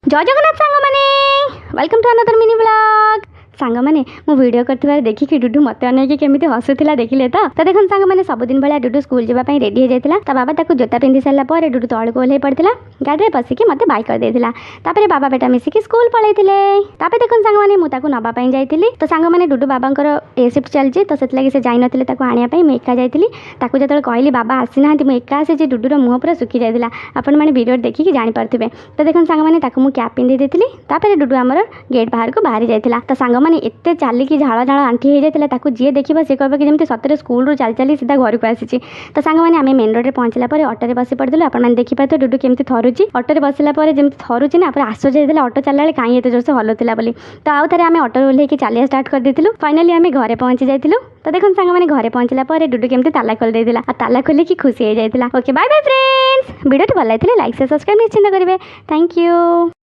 जय जगन्नाथ सांग मैंने welcome to another mini blog. सांग मैंने मो वीडियो करथिबार देखिकी डुडू मते अनेक केमिति हसुथिला देखिले तो देखन सांग मैंने सबुदिन भाया डुडू स्कूल जावा पई रेडी हो जाइतिला। ता बाबा ताकू जोता पिंधि सारला पर डुडू तळको ओल्हे पड़तिला। गाड़ी रे बसिकी मते बाय कर देथिला। तापरे बाबा बेटा मिसिकी स्कूल पळैतिले। तापरे देखन सांग मैंने मु ताकू नबा पई जाइतिली। तो सांग मैंने डुडू बाबांकर ए शिफ्ट चलची तो सेत लागि से जाई नथिले ताकू आनिया पई मैं एका जाइतिली। ताकू जतल कहली बाबा आसी नाहंती मु एका आसी जे डुडूर मुह पूरा सुखी जाइतिला। आपण माने वीडियो देखिकी जानि पारथिबे। तो देखन सांग मैंने ताकू मु कैप पिंधि देथिली। तापरे डुडू हमर गेट बाहर को बाहरी जाइतिला। तो सांग मैंने एत्ते चाली कि झाड़ झाड़ आंठी हो जाता ताकू जी देखा सी कह कि जमी सतरे स्कूल चली चली सीधा घर को आसी। तो सांग मैंने आम मेन रोड में पहुँचला ऑटो बसी पड़े आपने देखिपारे डुडू केमी थरुची ऑटो बसला जमी थरुची ना आश्चर्य जाइए ऑटो चलला कहीं एत जोर से हलुला बोली। तो आउ थे आम ऑटो ओल्हे चलिया स्टार्ट कर देलु। फाइनाली आम घरे पहुँची जाइलु। तो देखो सांग मैंने घरे पहुँचला डुडू केमी ताला खोल देला। ताला खोलिकी खुशी हो जाता। Okay bye bye friends. Video भल लगे लाइक से सब्सक्राइब निश्चिंत करेंगे। Thank you.